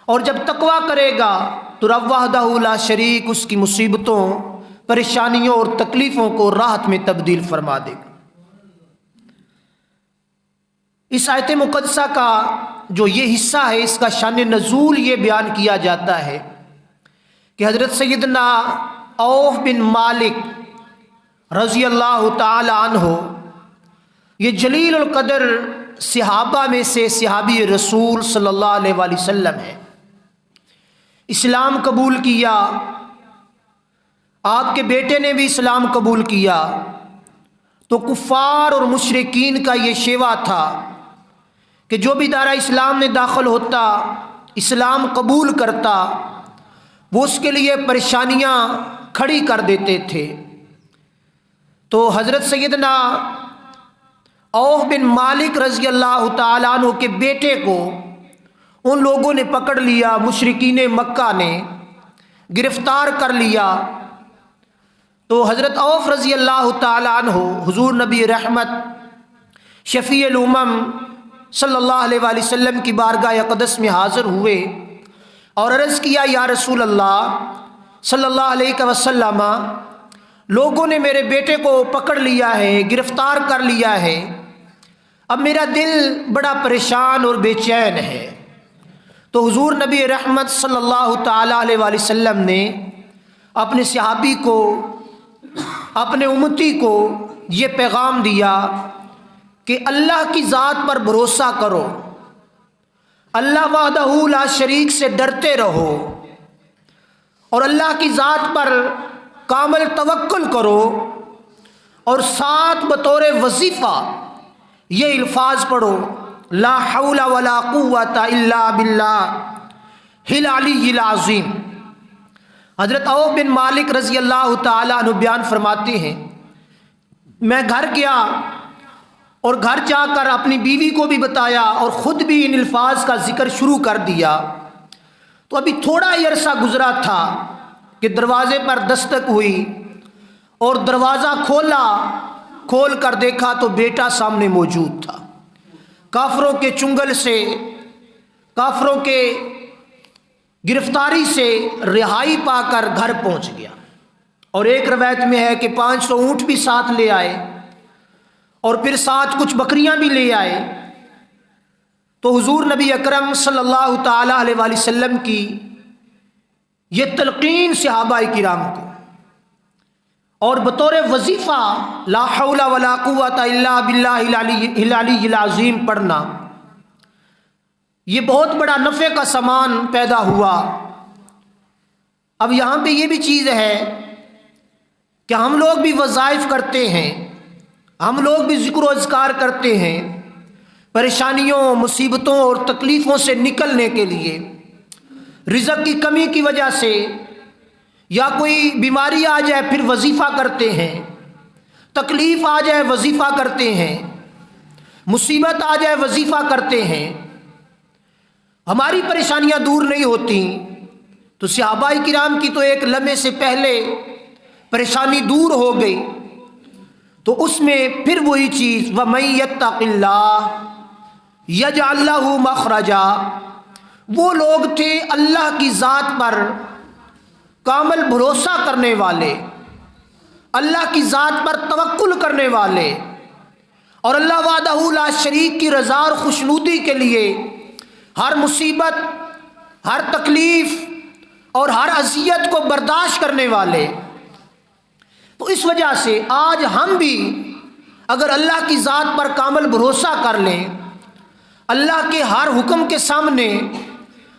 اور جب تقویٰ کرے گا تو رب وحدہ لا شریک اس کی مصیبتوں، پریشانیوں اور تکلیفوں کو راحت میں تبدیل فرما دے گا۔ اس آیت مقدسہ کا جو یہ حصہ ہے، اس کا شان نزول یہ بیان کیا جاتا ہے کہ حضرت سیدنا عوف بن مالک رضی اللہ تعالی عنہ، یہ جلیل القدر صحابہ میں سے صحابی رسول صلی اللہ علیہ وآلہ وسلم ہے۔ اسلام قبول کیا، آپ کے بیٹے نے بھی اسلام قبول کیا، تو کفار اور مشرکین کا یہ شیوا تھا کہ جو بھی دارہ اسلام میں داخل ہوتا، اسلام قبول کرتا، وہ اس کے لیے پریشانیاں کھڑی کر دیتے تھے۔ تو حضرت سیدنا عوف بن مالک رضی اللہ تعالیٰ عنہ کے بیٹے کو ان لوگوں نے پکڑ لیا، مشرکین مکہ نے گرفتار کر لیا۔ تو حضرت عوف رضی اللہ تعالیٰ عنہ حضور نبی رحمت شفیع الامم صلی اللہ علیہ وآلہ وسلم کی بارگاہ اقدس میں حاضر ہوئے اور عرض کیا، یا رسول اللہ صلی اللہ علیہ وسلم، لوگوں نے میرے بیٹے کو پکڑ لیا ہے، گرفتار کر لیا ہے، اب میرا دل بڑا پریشان اور بے چین ہے۔ تو حضور نبی رحمت صلی اللہ تعالیٰ علیہ وآلہ وسلم نے اپنے صحابی کو، اپنے امتی کو یہ پیغام دیا کہ اللہ کی ذات پر بھروسہ کرو، اللہ وحدہ لا شریک سے ڈرتے رہو، اور اللہ کی ذات پر کامل توکل کرو، اور ساتھ بطور وظیفہ یہ الفاظ پڑھو، لا حول ولا قوت الا باللہ العلی العظیم۔ حضرت عوف بن مالک رضی اللہ تعالیٰ عنہ بیان فرماتے ہیں، میں گھر گیا اور گھر جا کر اپنی بیوی کو بھی بتایا اور خود بھی ان الفاظ کا ذکر شروع کر دیا۔ تو ابھی تھوڑا ہی عرصہ گزرا تھا کہ دروازے پر دستک ہوئی، اور دروازہ کھول کر دیکھا تو بیٹا سامنے موجود تھا۔ کافروں کے چنگل سے، کافروں کے گرفتاری سے رہائی پا کر گھر پہنچ گیا، اور ایک روایت میں ہے کہ 500 اونٹ بھی ساتھ لے آئے، اور پھر ساتھ کچھ بکریاں بھی لے آئے۔ تو حضور نبی اکرم صلی اللہ تعالیٰ علیہ وآلہ وسلم کی یہ تلقین صحابہ کرام کو، اور بطور وظیفہ لا حول ولا قوت الا باللہ العلی العظیم پڑھنا، یہ بہت بڑا نفع کا سامان پیدا ہوا۔ اب یہاں پہ یہ بھی چیز ہے کہ ہم لوگ بھی وظائف کرتے ہیں، ہم لوگ بھی ذکر و اذکار کرتے ہیں پریشانیوں، مصیبتوں اور تکلیفوں سے نکلنے کے لیے، رزق کی کمی کی وجہ سے، یا کوئی بیماری آ جائے پھر وظیفہ کرتے ہیں، تکلیف آ جائے وظیفہ کرتے ہیں، مصیبت آ جائے وظیفہ کرتے ہیں، ہماری پریشانیاں دور نہیں ہوتی۔ تو صحابہ کرام کی تو ایک لمحے سے پہلے پریشانی دور ہو گئی، تو اس میں پھر وہی چیز وَمَن يَتَّقِ اللَّهَ يَجْعَل لَّهُ مَخْرَجًا، وہ لوگ تھے اللہ کی ذات پر کامل بھروسہ کرنے والے، اللہ کی ذات پر توکل کرنے والے، اور اللہ وحدہ لا شریک کی رضا اور خوشنودی کے لیے ہر مصیبت، ہر تکلیف اور ہر اذیت کو برداشت کرنے والے۔ تو اس وجہ سے آج ہم بھی اگر اللہ کی ذات پر کامل بھروسہ کر لیں، اللہ کے ہر حکم کے سامنے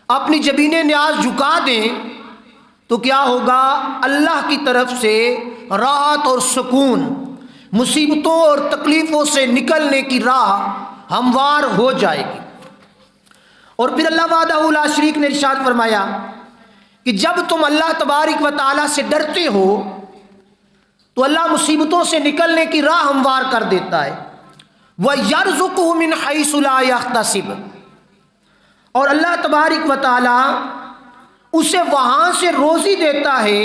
اپنی جبین نیاز جھکا دیں، تو کیا ہوگا؟ اللہ کی طرف سے راحت اور سکون، مصیبتوں اور تکلیفوں سے نکلنے کی راہ ہموار ہو جائے گی۔ اور پھر اللہ وحدہ لا شریک نے ارشاد فرمایا کہ جب تم اللہ تبارک و تعالیٰ سے ڈرتے ہو تو اللہ مصیبتوں سے نکلنے کی راہ ہموار کر دیتا ہے۔ وَيَرْزُقُهُ مِنْ حَيْثُ لَا يَحْتَسِبُ، اور اللہ تبارک و تعالیٰ اسے وہاں سے روزی دیتا ہے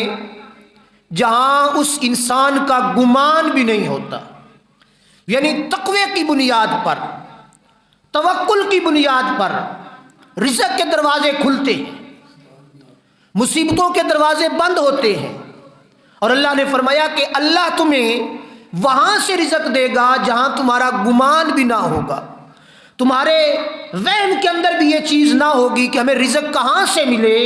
جہاں اس انسان کا گمان بھی نہیں ہوتا، یعنی تقوی کی بنیاد پر، توکل کی بنیاد پر، رزق کے دروازے کھلتے ہیں، مصیبتوں کے دروازے بند ہوتے ہیں، اور اللہ نے فرمایا کہ اللہ تمہیں وہاں سے رزق دے گا جہاں تمہارا گمان بھی نہ ہوگا، تمہارے وہم کے اندر بھی یہ چیز نہ ہوگی کہ ہمیں رزق کہاں سے ملے۔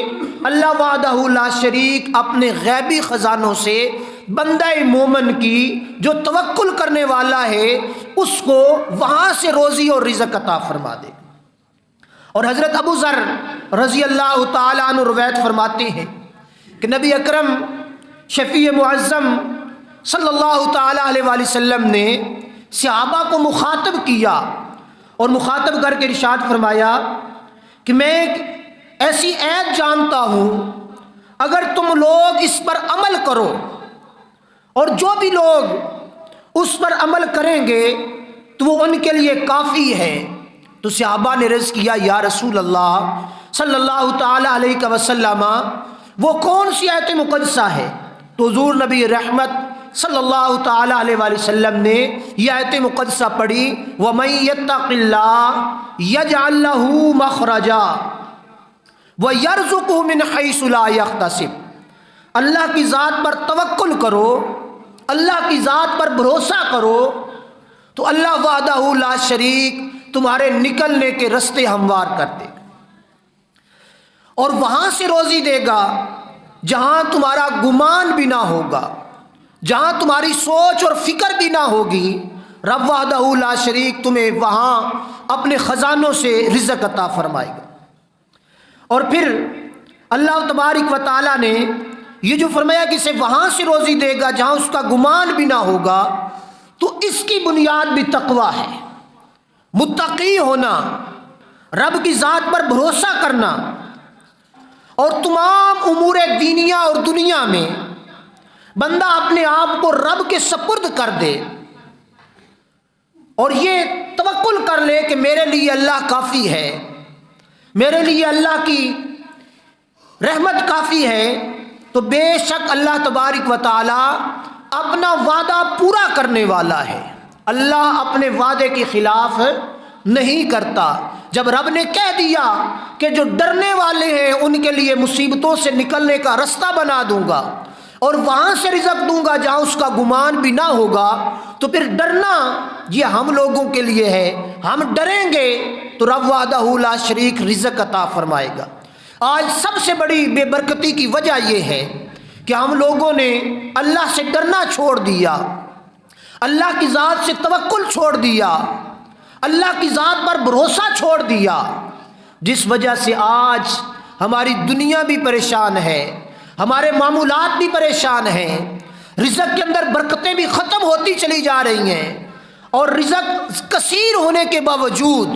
اللہ وحدہ لا شریک اپنے غیبی خزانوں سے بندہ مومن کی جو توکل کرنے والا ہے اس کو وہاں سے روزی اور رزق عطا فرما دے۔ اور حضرت ابو ذر رضی اللہ تعالیٰ عنہ روایت فرماتے ہیں کہ نبی اکرم شفیع معظم صلی اللہ تعالیٰ علیہ وآلہ وسلم نے صحابہ کو مخاطب کیا اور مخاطب کر کے ارشاد فرمایا کہ میں ایک ایسی عید جانتا ہوں، اگر تم لوگ اس پر عمل کرو اور جو بھی لوگ اس پر عمل کریں گے تو وہ ان کے لیے کافی ہے۔ تو صحابہ نے عرض کیا یا رسول اللہ صلی اللہ تعالیٰ علیہ وسلم وہ کون سی آیت مقدسہ ہے؟ تو حضور نبی رحمت صلی اللہ تعالیٰ علیہ وآلہ وسلم نے یہ آیت مقدسہ پڑھی وَمَن يَتَّقِ اللَّهَ يَجْعَل لَّهُ مَخْرَجًا وَيَرْزُقْهُ مِنْ حَيْثُ لَا يَحْتَسِبُ۔ اللہ کی ذات پر توکل کرو، اللہ کی ذات پر بھروسہ کرو تو اللہ وحدہ لا شریک تمہارے نکلنے کے رستے ہموار کر دے گا اور وہاں سے روزی دے گا جہاں تمہارا گمان بھی نہ ہوگا، جہاں تمہاری سوچ اور فکر بھی نہ ہوگی۔ رب وحدہ لا شریک تمہیں وہاں اپنے خزانوں سے رزق عطا فرمائے گا۔ اور پھر اللہ تبارک و تعالیٰ نے یہ جو فرمایا کہ اسے وہاں سے روزی دے گا جہاں اس کا گمان بھی نہ ہوگا، تو اس کی بنیاد بھی تقویٰ ہے، متقی ہونا، رب کی ذات پر بھروسہ کرنا اور تمام امور دینیا اور دنیا میں بندہ اپنے آپ کو رب کے سپرد کر دے اور یہ توکل کر لے کہ میرے لیے اللہ کافی ہے، میرے لیے اللہ کی رحمت کافی ہے، تو بے شک اللہ تبارک و تعالی اپنا وعدہ پورا کرنے والا ہے۔ اللہ اپنے وعدے کے خلاف نہیں کرتا۔ جب رب نے کہہ دیا کہ جو ڈرنے والے ہیں ان کے لیے مصیبتوں سے نکلنے کا رستہ بنا دوں گا اور وہاں سے رزق دوں گا جہاں اس کا گمان بھی نہ ہوگا، تو پھر ڈرنا یہ ہم لوگوں کے لیے ہے۔ ہم ڈریں گے تو رب وحدہ لا شریک رزق عطا فرمائے گا۔ آج سب سے بڑی بے برکتی کی وجہ یہ ہے کہ ہم لوگوں نے اللہ سے ڈرنا چھوڑ دیا، اللہ کی ذات سے توکل چھوڑ دیا، اللہ کی ذات پر بھروسہ چھوڑ دیا، جس وجہ سے آج ہماری دنیا بھی پریشان ہے، ہمارے معمولات بھی پریشان ہیں، رزق کے اندر برکتیں بھی ختم ہوتی چلی جا رہی ہیں اور رزق کثیر ہونے کے باوجود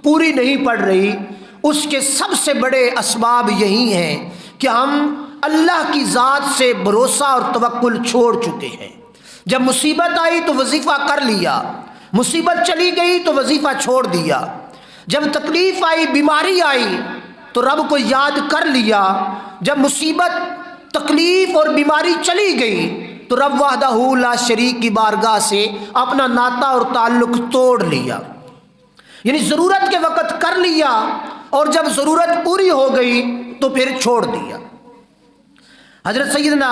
پوری نہیں پڑ رہی۔ اس کے سب سے بڑے اسباب یہی ہیں کہ ہم اللہ کی ذات سے بھروسہ اور توکل چھوڑ چکے ہیں۔ جب مصیبت آئی تو وظیفہ کر لیا، مصیبت چلی گئی تو وظیفہ چھوڑ دیا، جب تکلیف آئی، بیماری آئی تو رب کو یاد کر لیا، جب مصیبت، تکلیف اور بیماری چلی گئی تو رب وحدہ لا شریک کی بارگاہ سے اپنا ناطہ اور تعلق توڑ لیا، یعنی ضرورت کے وقت کر لیا اور جب ضرورت پوری ہو گئی تو پھر چھوڑ دیا۔ حضرت سیدنا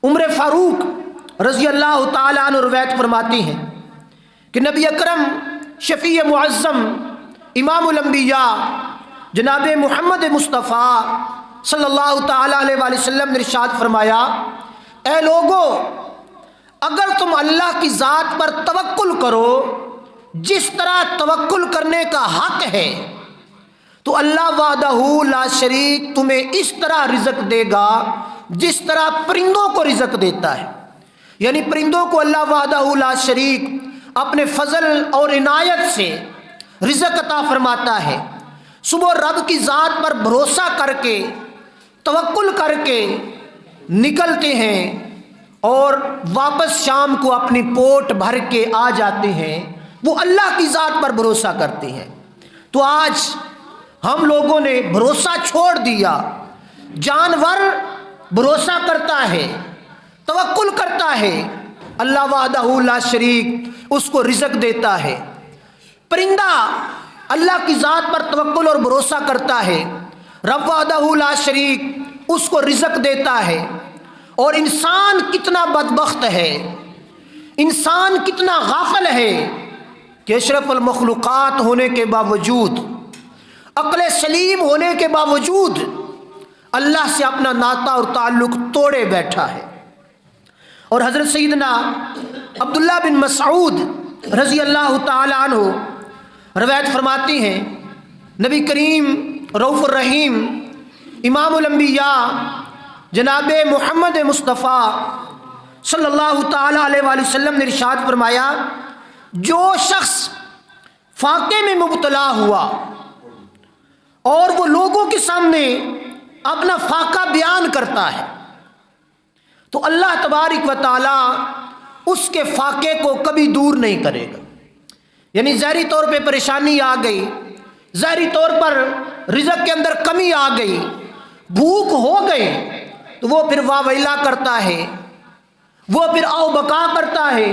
عمر فاروق رضی اللہ تعالیٰ عنہ روایت فرماتے ہیں کہ نبی اکرم شفیع معظم امام الانبیاء جناب محمد مصطفیٰ صلی اللہ تعالیٰ علیہ وآلہ وسلم نے ارشاد فرمایا، اے لوگو، اگر تم اللہ کی ذات پر توکل کرو جس طرح توکل کرنے کا حق ہے تو اللہ وحدہ لا شریک تمہیں اس طرح رزق دے گا جس طرح پرندوں کو رزق دیتا ہے، یعنی پرندوں کو اللہ وحدہ لا شریک اپنے فضل اور عنایت سے رزق عطا فرماتا ہے۔ صبح رب کی ذات پر بھروسہ کر کے توکل کر کے نکلتے ہیں اور واپس شام کو اپنی پوٹ بھر کے آ جاتے ہیں، وہ اللہ کی ذات پر بھروسہ کرتے ہیں۔ تو آج ہم لوگوں نے بھروسہ چھوڑ دیا، جانور بھروسہ کرتا ہے، توکل کرتا ہے، اللہ وحدہ لا شریک اس کو رزق دیتا ہے۔ پرندہ اللہ کی ذات پر توکل اور بھروسہ کرتا ہے، رب وحدہ لا شریک اس کو رزق دیتا ہے۔ اور انسان کتنا بدبخت ہے، انسان کتنا غافل ہے کہ اشرف المخلوقات ہونے کے باوجود، عقل سلیم ہونے کے باوجود اللہ سے اپنا ناطہ اور تعلق توڑے بیٹھا ہے۔ اور حضرت سیدنا عبداللہ بن مسعود رضی اللہ تعالی عنہ روایت فرماتی ہیں، نبی کریم رؤوف الرحیم امام الانبیاء جناب محمد مصطفیٰ صلی اللہ تعالی علیہ وآلہ وسلم نے ارشاد فرمایا، جو شخص فاقے میں مبتلا ہوا اور وہ لوگوں کے سامنے اپنا فاقہ بیان کرتا ہے تو اللہ تبارک و تعالی اس کے فاقے کو کبھی دور نہیں کرے گا۔ یعنی ظاہری طور پہ پریشانی آ گئی، ظاہری طور پر رزق کے اندر کمی آ گئی، بھوک ہو گئی، تو وہ پھر واہ ویلا کرتا ہے، وہ پھر آؤ بکا کرتا ہے،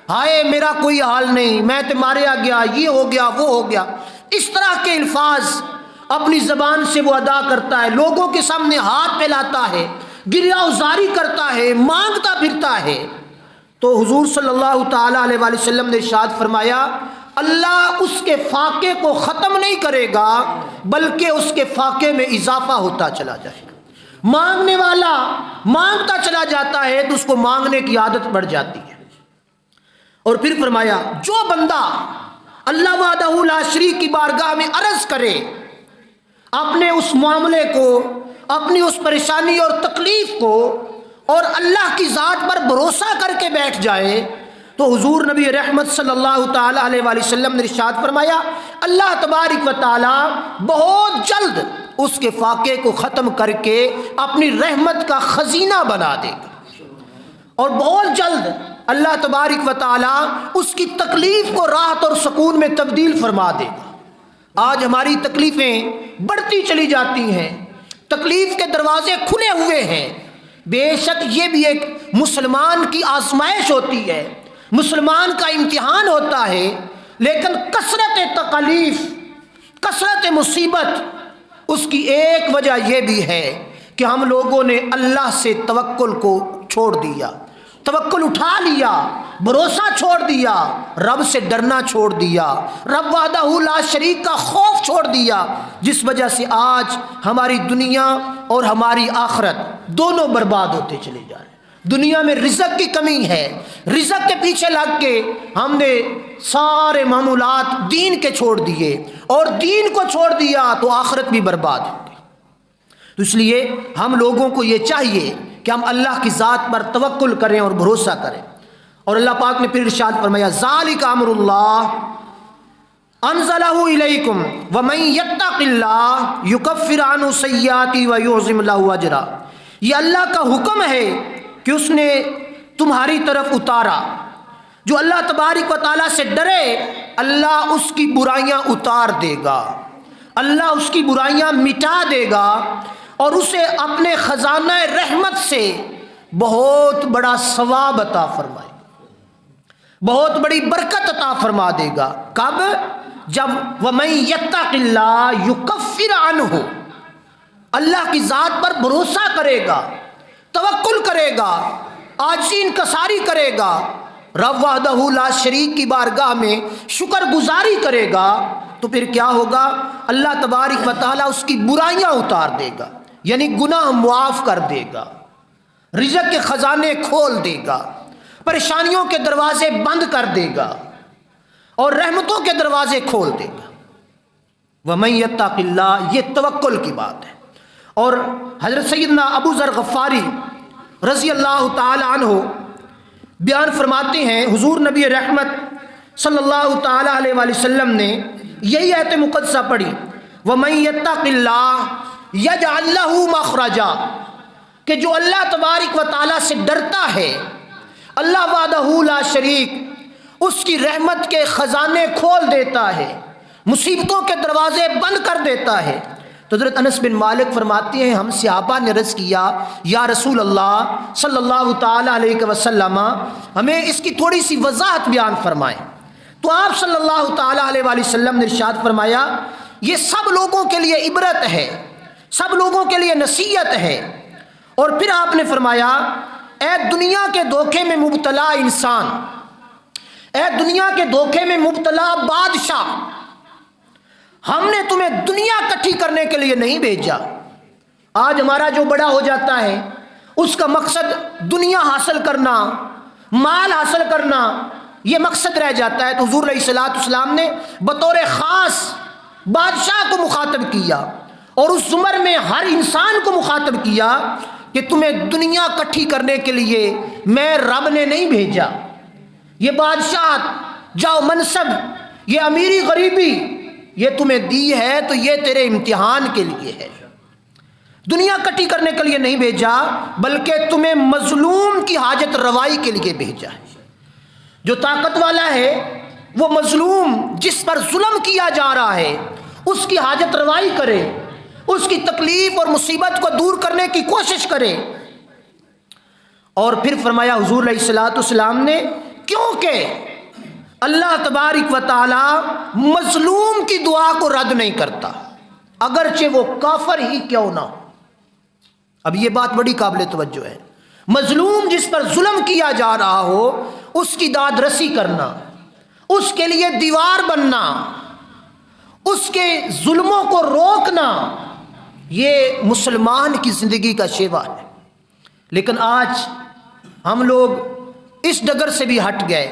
ہائے میرا کوئی حال نہیں، میں تو ماریا گیا، یہ ہو گیا وہ ہو گیا، اس طرح کے الفاظ اپنی زبان سے وہ ادا کرتا ہے، لوگوں کے سامنے ہاتھ پھیلاتا ہے، گریہ وزاری کرتا ہے، مانگتا پھرتا ہے۔ تو حضور صلی اللہ تعالی علیہ وآلہ وسلم نے ارشاد فرمایا، اللہ اس کے فاقے کو ختم نہیں کرے گا بلکہ اس کے فاقے میں اضافہ ہوتا چلا جائے گا۔ مانگنے والا مانگتا چلا جاتا ہے تو اس کو مانگنے کی عادت بڑھ جاتی ہے۔ اور پھر فرمایا، جو بندہ اللہ وحدہ لا شریک کی بارگاہ میں عرض کرے، اپنے اس معاملے کو، اپنی اس پریشانی اور تکلیف کو، اور اللہ کی ذات پر بھروسہ کر کے بیٹھ جائے، تو حضور نبی رحمت صلی اللہ تعالی علیہ وآلہ وسلم نے ارشاد فرمایا، اللہ تبارک و تعالی بہت جلد اس کے فاقے کو ختم کر کے اپنی رحمت کا خزینہ بنا دے گا، اور بہت جلد اللہ تبارک و تعالی اس کی تکلیف کو راحت اور سکون میں تبدیل فرما دے گا۔ آج ہماری تکلیفیں بڑھتی چلی جاتی ہیں، تکلیف کے دروازے کھلے ہوئے ہیں۔ بے شک یہ بھی ایک مسلمان کی آزمائش ہوتی ہے، مسلمان کا امتحان ہوتا ہے، لیکن کثرت تکلیف، کثرت مصیبت، اس کی ایک وجہ یہ بھی ہے کہ ہم لوگوں نے اللہ سے توکل کو چھوڑ دیا، توکل اٹھا لیا، بھروسہ چھوڑ دیا، رب سے ڈرنا چھوڑ دیا، رب وحدہ لا شریک کا خوف چھوڑ دیا، جس وجہ سے آج ہماری دنیا اور ہماری آخرت دونوں برباد ہوتے چلے جا رہے ہیں۔ دنیا میں رزق کی کمی ہے، رزق کے پیچھے لگ کے ہم نے سارے معمولات دین کے چھوڑ دیے، اور دین کو چھوڑ دیا تو آخرت بھی برباد ہو گئی۔ تو اس لیے ہم لوگوں کو یہ چاہیے کہ ہم اللہ کی ذات پر توکل کریں اور بھروسہ کریں۔ اور اللہ پاک نے پھر ارشاد فرمایا، ذالک امر اللہ انزلہ الیکم ومن یتق اللہ یکفر عنہ سیئاتی ویعظم لہ اجرا۔ یہ اللہ کا حکم ہے کہ اس نے تمہاری طرف اتارا، جو اللہ تبارک و تعالیٰ سے ڈرے اللہ اس کی برائیاں اتار دے گا، اللہ اس کی برائیاں مٹا دے گا، اور اسے اپنے خزانہ رحمت سے بہت بڑا ثواب عطا فرمائے، بہت بڑی برکت عطا فرما دے گا۔ کب؟ جب وَمَن يَتَّقِ اللَّهَ يُكَفِّرْ عَنْهُ، اللہ کی ذات پر بھروسہ کرے گا، توکل کرے گا، عاجزی انکساری کرے گا، رب وحدہ لا شریک کی بارگاہ میں شکر گزاری کرے گا، تو پھر کیا ہوگا؟ اللہ تبارک و تعالیٰ اس کی برائیاں اتار دے گا، یعنی گناہ معاف کر دے گا، رزق کے خزانے کھول دے گا، پریشانیوں کے دروازے بند کر دے گا، اور رحمتوں کے دروازے کھول دے گا۔ وَمَن يَتَّقِ اللَّهَ، یہ توکل کی بات ہے۔ اور حضرت سیدنا ابو ذر غفاری رضی اللہ تعالی عنہ بیان فرماتے ہیں، حضور نبی رحمت صلی اللہ تعالی علیہ وآلہ وسلم نے یہی آیت مقدسہ پڑھی، وَمَن يَتَّقِ اللَّهَ يَجْعَل لَّهُ مَخْرَجًا، کہ جو اللہ تبارک و تعالیٰ سے ڈرتا ہے، اللہ وحدہ لا شریک اس کی رحمت کے خزانے کھول دیتا ہے، مصیبتوں کے دروازے بند کر دیتا ہے۔ تو حضرت انس بن مالک فرماتے ہیں، ہم صحابہ نے عرض کیا، یا رسول اللہ صلی اللہ تعالی علیہ وسلم، ہمیں اس کی تھوڑی سی وضاحت بیان فرمائیں۔ تو تو آپ صلی اللہ تعالیٰ علیہ وآلہ وسلم نے ارشاد فرمایا یہ سب لوگوں کے لیے عبرت ہے، سب لوگوں کے لیے نصیحت ہے۔ اور پھر آپ نے فرمایا اے دنیا کے دھوکے میں مبتلا انسان، اے دنیا کے دھوکے میں مبتلا بادشاہ، ہم نے تمہیں دنیا اکٹھی کرنے کے لیے نہیں بھیجا۔ آج ہمارا جو بڑا ہو جاتا ہے اس کا مقصد دنیا حاصل کرنا، مال حاصل کرنا، یہ مقصد رہ جاتا ہے۔ تو حضور علیہ الصلوۃ والسلام نے بطور خاص بادشاہ کو مخاطب کیا اور اس زمر میں ہر انسان کو مخاطب کیا کہ تمہیں دنیا اکٹھی کرنے کے لیے میں رب نے نہیں بھیجا۔ یہ بادشاہ جاؤ منصب، یہ امیری غریبی یہ تمہیں دی ہے تو یہ تیرے امتحان کے لیے ہے، دنیا اکٹھی کرنے کے لیے نہیں بھیجا بلکہ تمہیں مظلوم کی حاجت روائی کے لیے بھیجا ہے۔ جو طاقت والا ہے وہ مظلوم جس پر ظلم کیا جا رہا ہے اس کی حاجت روائی کرے، اس کی تکلیف اور مصیبت کو دور کرنے کی کوشش کرے۔ اور پھر فرمایا حضور علیہ الصلوۃ والسلام نے کیونکہ اللہ تبارک و تعالی مظلوم کی دعا کو رد نہیں کرتا اگرچہ وہ کافر ہی کیوں نہ ہو۔ اب یہ بات بڑی قابل توجہ ہے، مظلوم جس پر ظلم کیا جا رہا ہو اس کی داد رسی کرنا، اس کے لیے دیوار بننا، اس کے ظلموں کو روکنا، یہ مسلمان کی زندگی کا شیوا ہے۔ لیکن آج ہم لوگ اس ڈگر سے بھی ہٹ گئے،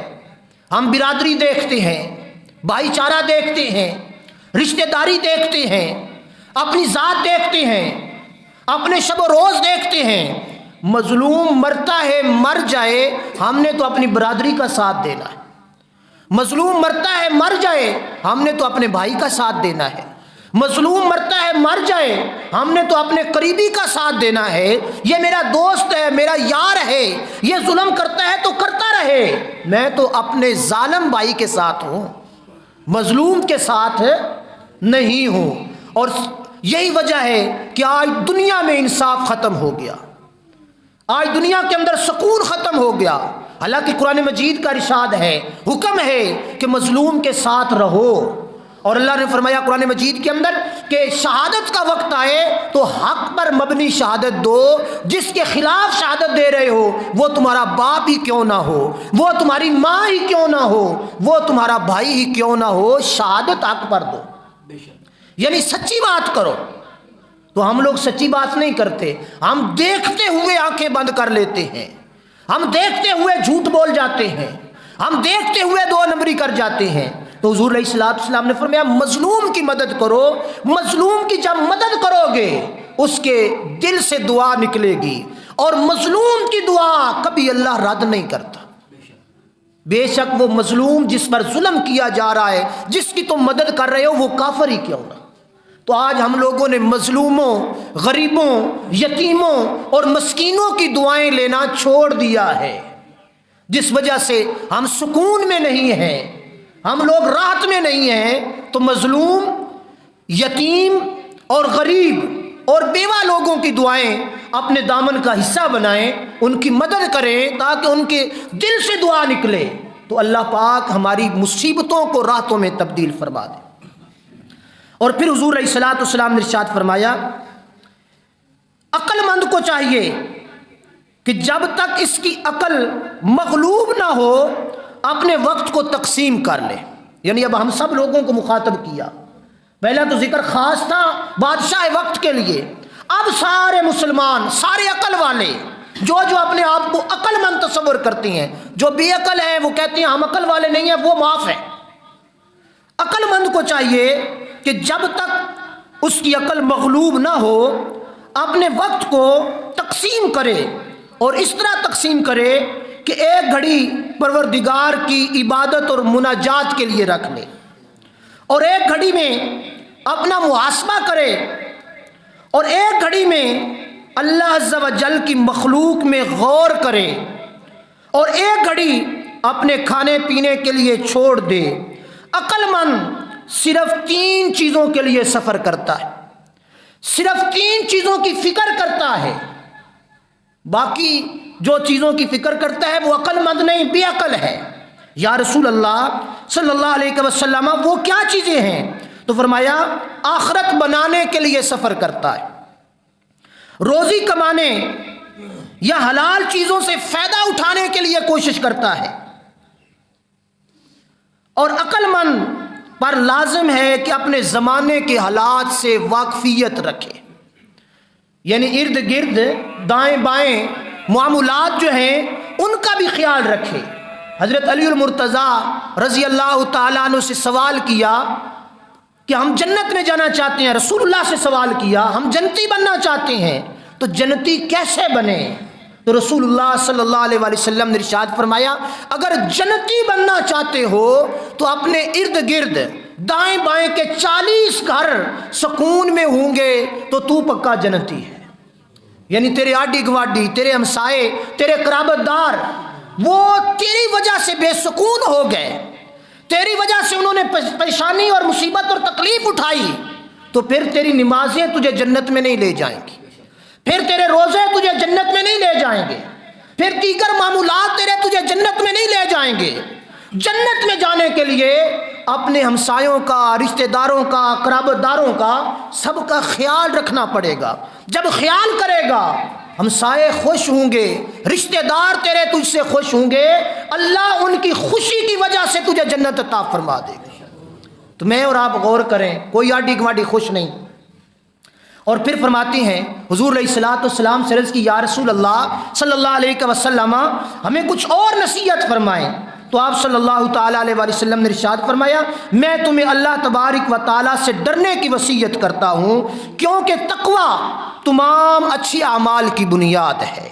ہم برادری دیکھتے ہیں، بھائی چارہ دیکھتے ہیں، رشتہ داری دیکھتے ہیں، اپنی ذات دیکھتے ہیں، اپنے شب و روز دیکھتے ہیں۔ مظلوم مرتا ہے مر جائے، ہم نے تو اپنی برادری کا ساتھ دینا ہے۔ مظلوم مرتا ہے مر جائے، ہم نے تو اپنے بھائی کا ساتھ دینا ہے۔ مظلوم مرتا ہے مر جائے، ہم نے تو اپنے قریبی کا ساتھ دینا ہے۔ یہ میرا دوست ہے، میرا یار ہے، یہ ظلم کرتا ہے تو کرتا رہے، میں تو اپنے ظالم بھائی کے ساتھ ہوں، مظلوم کے ساتھ نہیں ہوں۔ اور یہی وجہ ہے کہ آج دنیا میں انصاف ختم ہو گیا، آج دنیا کے اندر سکون ختم ہو گیا۔ حالانکہ قرآن مجید کا ارشاد ہے، حکم ہے کہ مظلوم کے ساتھ رہو، اور اللہ نے فرمایا قرآن مجید کے اندر کہ شہادت کا وقت آئے تو حق پر مبنی شہادت دو، جس کے خلاف شہادت دے رہے ہو وہ تمہارا باپ ہی کیوں نہ ہو، وہ تمہاری ماں ہی کیوں نہ ہو، وہ تمہارا بھائی ہی کیوں نہ ہو، شہادت حق پر دو، یعنی سچی بات کرو۔ تو ہم لوگ سچی بات نہیں کرتے، ہم دیکھتے ہوئے آنکھیں بند کر لیتے ہیں، ہم دیکھتے ہوئے جھوٹ بول جاتے ہیں، ہم دیکھتے ہوئے دو نمبری کر جاتے ہیں۔ تو حضور علیہ الصلوۃ والسلام نے فرمایا مظلوم کی مدد کرو، مظلوم کی جب مدد کرو گے اس کے دل سے دعا نکلے گی، اور مظلوم کی دعا کبھی اللہ رد نہیں کرتا۔ بے شک وہ مظلوم جس پر ظلم کیا جا رہا ہے، جس کی تم مدد کر رہے ہو، وہ کافر ہی کیوں نہ۔ تو آج ہم لوگوں نے مظلوموں، غریبوں، یتیموں اور مسکینوں کی دعائیں لینا چھوڑ دیا ہے، جس وجہ سے ہم سکون میں نہیں ہیں، ہم لوگ راحت میں نہیں ہیں۔ تو مظلوم، یتیم اور غریب اور بیوہ لوگوں کی دعائیں اپنے دامن کا حصہ بنائیں، ان کی مدد کریں تاکہ ان کے دل سے دعا نکلے، تو اللہ پاک ہماری مصیبتوں کو راحتوں میں تبدیل فرما دے۔ اور پھر حضور علیہ الصلوۃ والسلام نے ارشاد فرمایا عقل مند کو چاہیے کہ جب تک اس کی عقل مغلوب نہ ہو اپنے وقت کو تقسیم کر لے۔ یعنی اب ہم سب لوگوں کو مخاطب کیا، پہلا تو ذکر خاص تھا بادشاہ وقت کے لیے، اب سارے مسلمان، سارے عقل والے جو اپنے آپ کو عقل مند تصور کرتے ہیں، جو بے عقل ہیں وہ کہتے ہیں ہم عقل والے نہیں ہیں، وہ معاف ہیں۔ عقل مند کو چاہیے کہ جب تک اس کی عقل مغلوب نہ ہو اپنے وقت کو تقسیم کرے، اور اس طرح تقسیم کرے کہ ایک گھڑی پروردگار کی عبادت اور مناجات کے لیے رکھ لے، اور ایک گھڑی میں اپنا محاسبہ کرے، اور ایک گھڑی میں اللہ عز و جل کی مخلوق میں غور کرے، اور ایک گھڑی اپنے کھانے پینے کے لیے چھوڑ دے۔ عقل مند صرف 3 چیزوں کے لیے سفر کرتا ہے، صرف 3 چیزوں کی فکر کرتا ہے، باقی جو چیزوں کی فکر کرتا ہے وہ عقل مند نہیں، بے عقل ہے۔ یا رسول اللہ صلی اللہ علیہ وسلم وہ کیا چیزیں ہیں؟ تو فرمایا آخرت بنانے کے لیے سفر کرتا ہے، روزی کمانے یا حلال چیزوں سے فائدہ اٹھانے کے لیے کوشش کرتا ہے، اور عقل مند پر لازم ہے کہ اپنے زمانے کے حالات سے واقفیت رکھے، یعنی ارد گرد دائیں بائیں معاملات جو ہیں ان کا بھی خیال رکھے۔ حضرت علی المرتضیٰ رضی اللہ تعالیٰ عنہ سے سوال کیا کہ ہم جنت میں جانا چاہتے ہیں، رسول اللہ سے سوال کیا ہم جنتی بننا چاہتے ہیں تو جنتی کیسے بنے؟ تو رسول اللہ صلی اللہ علیہ وآلہ وسلم نے ارشاد فرمایا اگر جنتی بننا چاہتے ہو تو اپنے ارد گرد دائیں بائیں کے 40 گھر سکون میں ہوں گے تو پکا جنتی ہے، یعنی تیرے آڈی گواڈی، تیرے ہمسائے، تیرے قرابت دار وہ تیری وجہ سے بے سکون ہو گئے، تیری وجہ سے انہوں نے پریشانی اور مصیبت اور تکلیف اٹھائی، تو پھر تیری نمازیں تجھے جنت میں نہیں لے جائیں گی، پھر تیرے روزے تجھے جنت میں نہیں لے جائیں گے، پھر دیگر معمولات تجھے جنت میں نہیں لے جائیں گے۔ جنت میں جانے کے لیے اپنے ہمسایوں کا، رشتہ داروں کا، قرابت داروں کا سب کا خیال رکھنا پڑے گا۔ جب خیال کرے گا ہمسائے خوش ہوں گے، رشتہ دار تیرے تجھ سے خوش ہوں گے، اللہ ان کی خوشی کی وجہ سے تجھے جنت عطا فرما دے گا۔ تو میں اور آپ غور کریں، کوئی آڈی گواڈی خوش نہیں۔ اور پھر فرماتی ہیں حضور علیہ الصلوۃ والسلام سے عرض کی یا رسول اللہ صلی اللہ علیہ وسلم ہمیں کچھ اور نصیحت فرمائیں، تو آپ صلی اللہ تعالیٰ علیہ وآلہ وسلم نے ارشاد فرمایا میں تمہیں اللہ تبارک و تعالیٰ سے ڈرنے کی وصیت کرتا ہوں کیونکہ تقوی تمام اچھی اعمال کی بنیاد ہے۔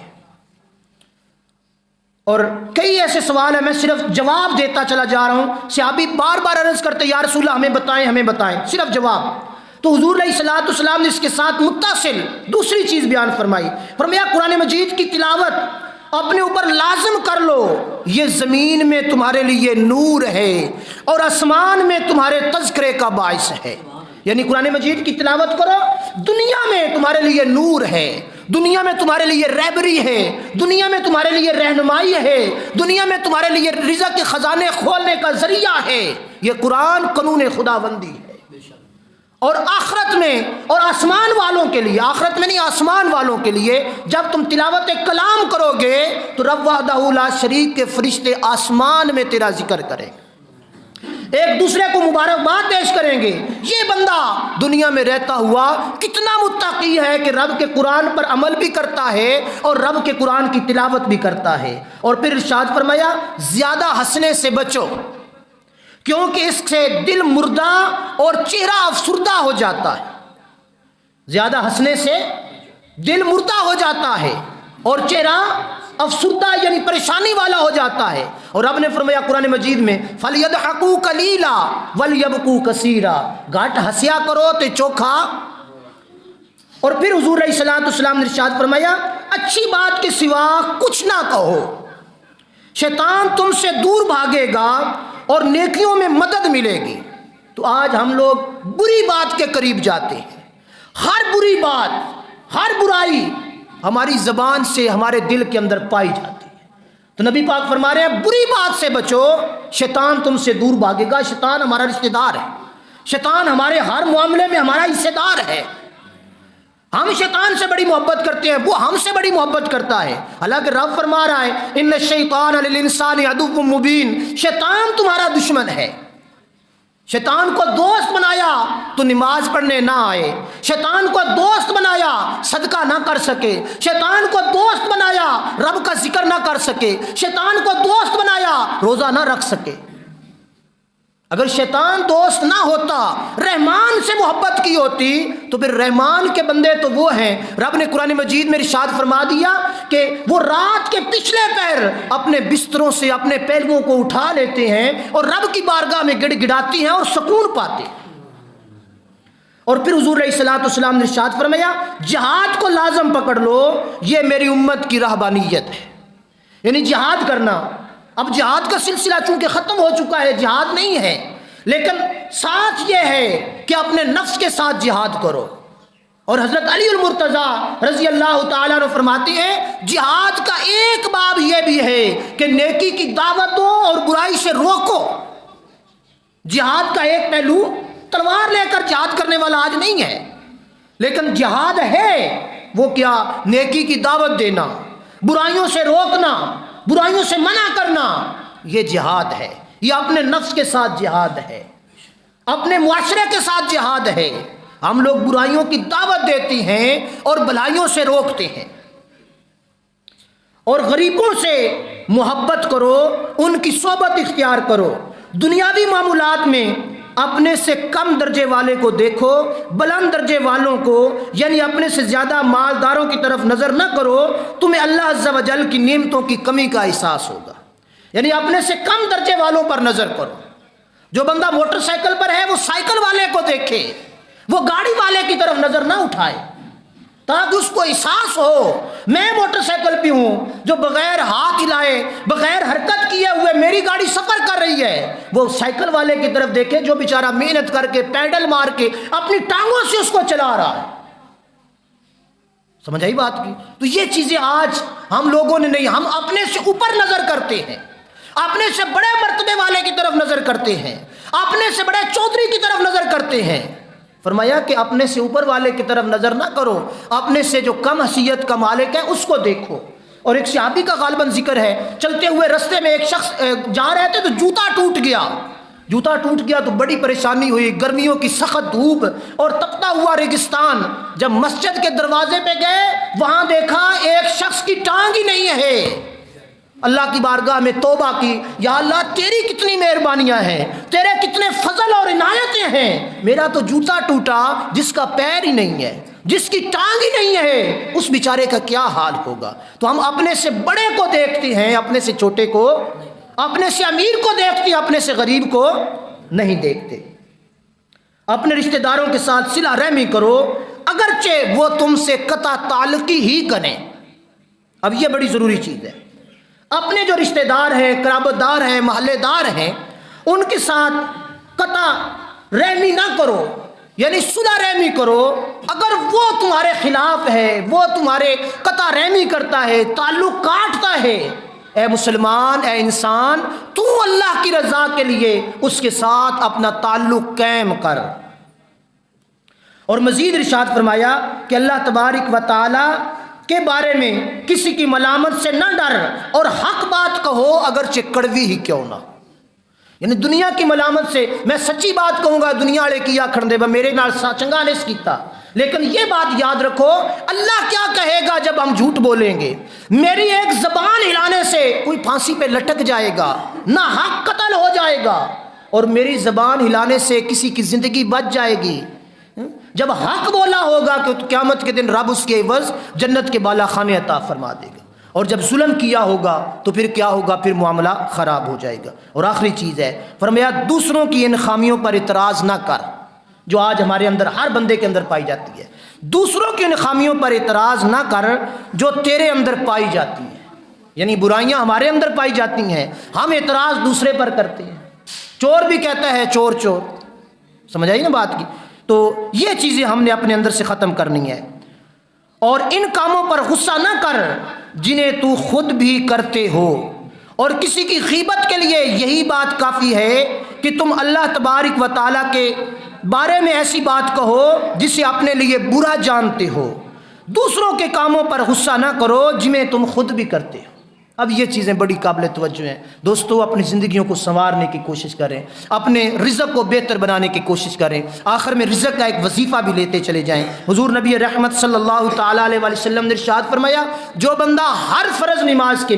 اور کئی ایسے سوال ہیں، میں صرف جواب دیتا چلا جا رہا ہوں، صحابی بار بار عرض کرتے یا رسول اللہ ہمیں بتائیں صرف جواب۔ تو حضور علیہ الصلوۃ والسلام نے اس کے ساتھ متصل دوسری چیز بیان فرمائی، فرمایا قرآن مجید کی تلاوت اپنے اوپر لازم کر لو، یہ زمین میں تمہارے لیے نور ہے اور آسمان میں تمہارے تذکرے کا باعث ہے، یعنی قرآن مجید کی تلاوت کرو، دنیا میں تمہارے لیے نور ہے، دنیا میں تمہارے لیے رہبری ہے، دنیا میں تمہارے لیے رہنمائی ہے، دنیا میں تمہارے لیے رزق کے خزانے کھولنے کا ذریعہ ہے، یہ قرآن قانون خداوندی ہے۔ اور آخرت میں اور آسمان والوں کے لیے، آخرت میں نہیں آسمان والوں کے لیے جب تم تلاوت کلام کرو گے تو رب وحدہ لا شریک کے فرشتے آسمان میں تیرا ذکر کریں، ایک دوسرے کو مبارکباد پیش کریں گے، یہ بندہ دنیا میں رہتا ہوا کتنا متقی ہے کہ رب کے قرآن پر عمل بھی کرتا ہے اور رب کے قرآن کی تلاوت بھی کرتا ہے۔ اور پھر ارشاد فرمایا زیادہ ہنسنے سے بچو کیونکہ اس سے دل مردہ اور چہرہ افسردہ ہو جاتا ہے، زیادہ ہنسنے سے دل مردہ ہو جاتا ہے اور چہرہ افسردہ یعنی پریشانی والا ہو جاتا ہے۔ اور رب نے فرمایا قرآن مجید میں فَلْيَضْحَكُوا قَلِيلًا وَلْيَبْكُوا كَثِيرًا، گھٹ ہنسیا کرو تے چوکھا۔ اور پھر حضور علیہ الصلوۃ والسلام نے ارشاد فرمایا اچھی بات کے سوا کچھ نہ کہو، شیطان تم سے دور بھاگے گا اور نیکیوں میں مدد ملے گی۔ تو آج ہم لوگ بری بات کے قریب جاتے ہیں، ہر بری بات، ہر برائی ہماری زبان سے ہمارے دل کے اندر پائی جاتی ہے۔ تو نبی پاک فرما رہے ہیں بری بات سے بچو، شیطان تم سے دور بھاگے گا۔ شیطان ہمارا رشتہ دار ہے، شیطان ہمارے ہر معاملے میں ہمارا حصہ دار ہے۔ ہم شیطان سے بڑی محبت کرتے ہیں، وہ ہم سے بڑی محبت کرتا ہے۔ حالانکہ رب فرما رہا ہے ان الشیطان للانسان عدو مبین، شیطان تمہارا دشمن ہے۔ شیطان کو دوست بنایا تو نماز پڑھنے نہ آئے، شیطان کو دوست بنایا صدقہ نہ کر سکے، شیطان کو دوست بنایا رب کا ذکر نہ کر سکے، شیطان کو دوست بنایا روزہ نہ رکھ سکے۔ اگر شیطان دوست نہ ہوتا، رحمان سے محبت کی ہوتی تو پھر رحمان کے بندے تو وہ ہیں، رب نے قرآن مجید میں ارشاد فرما دیا کہ وہ رات کے پچھلے پہر اپنے بستروں سے اپنے پہلوؤں کو اٹھا لیتے ہیں اور رب کی بارگاہ میں گڑ گڑاتی ہیں اور سکون پاتے ہیں۔ اور پھر حضور علیہ الصلوۃ والسلام نے ارشاد فرمایا جہاد کو لازم پکڑ لو، یہ میری امت کی رہبانیت ہے، یعنی جہاد کرنا۔ اب جہاد کا سلسلہ چونکہ ختم ہو چکا ہے، جہاد نہیں ہے، لیکن ساتھ یہ ہے کہ اپنے نفس کے ساتھ جہاد کرو، اور حضرت علی المرتضیٰ رضی اللہ تعالیٰ عنہ فرماتے ہیں جہاد کا ایک باب یہ بھی ہے کہ نیکی کی دعوت دو اور برائی سے روکو۔ جہاد کا ایک پہلو تلوار لے کر جہاد کرنے والا آج نہیں ہے، لیکن جہاد ہے وہ کیا؟ نیکی کی دعوت دینا، برائیوں سے روکنا، برائیوں سے منع کرنا، یہ جہاد ہے۔ یہ اپنے نفس کے ساتھ جہاد ہے، اپنے معاشرے کے ساتھ جہاد ہے۔ ہم لوگ برائیوں کی دعوت دیتے ہیں اور بھلائیوں سے روکتے ہیں۔ اور غریبوں سے محبت کرو، ان کی صحبت اختیار کرو۔ دنیاوی معاملات میں اپنے سے کم درجے والے کو دیکھو، بلند درجے والوں کو یعنی اپنے سے زیادہ مالداروں کی طرف نظر نہ کرو، تمہیں اللہ عز و جل کی نعمتوں کی کمی کا احساس ہوگا۔ یعنی اپنے سے کم درجے والوں پر نظر کرو۔ جو بندہ موٹر سائیکل پر ہے وہ سائیکل والے کو دیکھے، وہ گاڑی والے کی طرف نظر نہ اٹھائے، تاکہ اس کو احساس ہو میں موٹر سائیکل پہ ہوں، جو بغیر ہاتھ ہلائے بغیر حرکت کیے ہوئے میری گاڑی سفر کر رہی ہے، وہ سائیکل والے کی طرف دیکھے جو بیچارہ محنت کر کے پیڈل مار کے اپنی ٹانگوں سے اس کو چلا رہا ہے۔ سمجھ آئی بات کی؟ تو یہ چیزیں آج ہم لوگوں نے نہیں، ہم اپنے سے اوپر نظر کرتے ہیں، اپنے سے بڑے مرتبے والے کی طرف نظر کرتے ہیں، اپنے سے بڑے چودھری کی طرف نظر کرتے ہیں۔ فرمایا کہ اپنے سے اوپر والے کی طرف نظر نہ کرو، اپنے سے جو کم حیثیت کا مالک ہے اس کو دیکھو۔ اور ایک صحابی کا غالباً ذکر ہے، چلتے ہوئے رستے میں ایک شخص جا رہے تھے تو جوتا ٹوٹ گیا تو بڑی پریشانی ہوئی، گرمیوں کی سخت دھوپ اور تپتا ہوا ریگستان۔ جب مسجد کے دروازے پہ گئے وہاں دیکھا ایک شخص کی ٹانگ ہی نہیں ہے۔ اللہ کی بارگاہ میں توبہ کی، یا اللہ تیری کتنی مہربانیاں ہیں، تیرے کتنے فضل اور عنایتیں ہیں، میرا تو جوتا ٹوٹا، جس کا پیر ہی نہیں ہے، جس کی ٹانگ ہی نہیں ہے، اس بیچارے کا کیا حال ہوگا۔ تو ہم اپنے سے بڑے کو دیکھتے ہیں، اپنے سے چھوٹے کو، اپنے سے امیر کو دیکھتے ہیں، اپنے سے غریب کو نہیں دیکھتے۔ اپنے رشتہ داروں کے ساتھ صلہ رحمی کرو، اگرچہ وہ تم سے قطع تعلقی ہی کریں۔ اب یہ بڑی ضروری چیز ہے، اپنے جو رشتہ دار ہیں، قرابت دار ہیں، محلے دار ہیں، ان کے ساتھ قطع رحمی نہ کرو، یعنی صلح رحمی کرو۔ اگر وہ تمہارے خلاف ہے، وہ تمہارے قطع رحمی کرتا ہے، تعلق کاٹتا ہے، اے مسلمان، اے انسان، تو اللہ کی رضا کے لیے اس کے ساتھ اپنا تعلق قائم کر۔ اور مزید ارشاد فرمایا کہ اللہ تبارک و تعالی کے بارے میں کسی کی ملامت سے نہ ڈر اور حق بات کہو اگرچہ کڑوی ہی کیوں نہ۔ یعنی دنیا کی ملامت سے میں سچی بات کہوں گا، دنیا والے کیا کھڑے با میرے نال چنگا نہیں کیتا، لیکن یہ بات یاد رکھو اللہ کیا کہے گا جب ہم جھوٹ بولیں گے۔ میری ایک زبان ہلانے سے کوئی پھانسی پہ لٹک جائے گا، نہ حق قتل ہو جائے گا، اور میری زبان ہلانے سے کسی کی زندگی بچ جائے گی۔ جب حق بولا ہوگا کہ قیامت کے دن رب اس کے عوض جنت کے بالا خانے عطا فرما دے گا، اور جب ظلم کیا ہوگا تو پھر کیا ہوگا؟ پھر معاملہ خراب ہو جائے گا۔ اور آخری چیز ہے، فرمایا دوسروں کی ان خامیوں پر اعتراض نہ کر، جو آج ہمارے اندر ہر بندے کے اندر پائی جاتی ہے۔ دوسروں کی ان خامیوں پر اعتراض نہ کر جو تیرے اندر پائی جاتی ہیں، یعنی برائیاں ہمارے اندر پائی جاتی ہیں، ہم اعتراض دوسرے پر کرتے ہیں۔ چور بھی کہتا ہے چور چور، سمجھ آئی نا بات کی؟ تو یہ چیزیں ہم نے اپنے اندر سے ختم کرنی ہے۔ اور ان کاموں پر غصہ نہ کر جنہیں تو خود بھی کرتے ہو، اور کسی کی غیبت کے لیے یہی بات کافی ہے کہ تم اللہ تبارک و تعالیٰ کے بارے میں ایسی بات کہو جسے اپنے لیے برا جانتے ہو۔ دوسروں کے کاموں پر غصہ نہ کرو جنہیں تم خود بھی کرتے ہو۔ اب یہ چیزیں بڑی قابل توجہ ہیں دوستو، اپنی زندگیوں کو سنوارنے کی کوشش کریں، اپنے رزق کو بہتر بنانے کی کوشش کریں، آخر میں رزق کا ایک وظیفہ بھی لیتے چلے جائیں۔ حضور نبی رحمت صلی اللہ تعالیٰ علیہ وسلم نے ارشاد فرمایا، جو بندہ ہر فرض نماز کے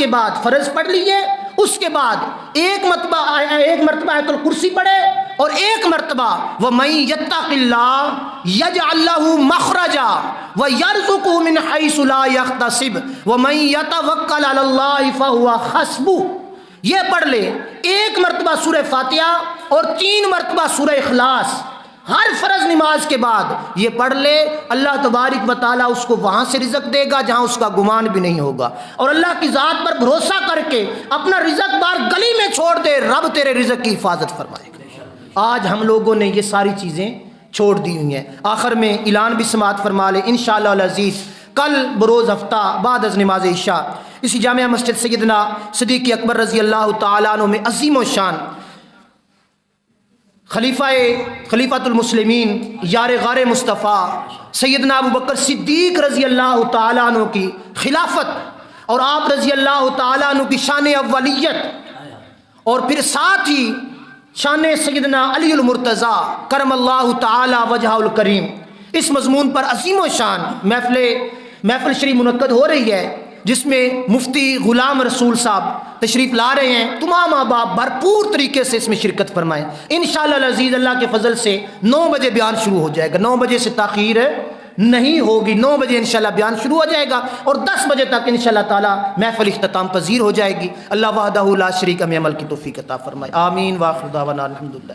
بعد فرض پڑھ لیے، اس کے بعد ایک مرتبہ آیت الکرسی پڑھے اور ایک مرتبہ وَمَن يَتَّقِ اللَّهَ يَجْعَل لَّهُ مَخْرَجًا وَيَرْزُقْهُ مِنْ حَيْثُ لَا يَحْتَسِبُ وَمَن يَتَوَكَّلْ عَلَى اللَّهِ فَهُوَ حَسْبُهُ۔ یہ پڑھ لے، ایک مرتبہ سورہ فاتحہ اور 3 مرتبہ سورہ اخلاص، ہر فرض نماز کے بعد یہ پڑھ لے، اللہ تبارک و تعالیٰ اس کو وہاں سے رزق دے گا جہاں اس کا گمان بھی نہیں ہوگا، اور اللہ کی ذات پر بھروسہ کر کے اپنا رزق بار گلی میں چھوڑ دے، رب تیرے رزق کی حفاظت فرمائے گا۔ آج ہم لوگوں نے یہ ساری چیزیں چھوڑ دی ہوئی ہیں۔ آخر میں اعلان بھی سماعت فرما لیں انشاءاللہ العزیز، کل بروز ہفتہ بعد از نماز عشاء اسی جامعہ مسجد سیدنا صدیق اکبر رضی اللہ تعالیٰ عنہ میں عظیم و شان خلیفۃ المسلمین یار غار مصطفیٰ سیدنا ابو بکر صدیق رضی اللہ تعالیٰ عنہ کی خلافت اور آپ رضی اللہ تعالیٰ عنہ کی شان اولیت اور پھر ساتھ ہی شان سیدنا علی المرتضیٰ کرم اللہ تعالی وجہہ الکریم، اس مضمون پر عظیم و شان محفل شریف منعقد ہو رہی ہے، جس میں مفتی غلام رسول صاحب تشریف لا رہے ہیں۔ تمام احباب بھرپور طریقے سے اس میں شرکت فرمائیں انشاءاللہ العزیز۔ اللہ کے فضل سے 9 بجے بیان شروع ہو جائے گا، 9 بجے سے تاخیر نہیں ہوگی، 9 بجے انشاءاللہ بیان شروع ہو جائے گا اور 10 بجے تک انشاءاللہ تعالی محفل اختتام پذیر ہو جائے گی۔ اللہ وحدہ لا شریک ہمیں عمل کی توفیق عطا فرمائے، آمین۔ وآخر دعوانا الحمدللہ۔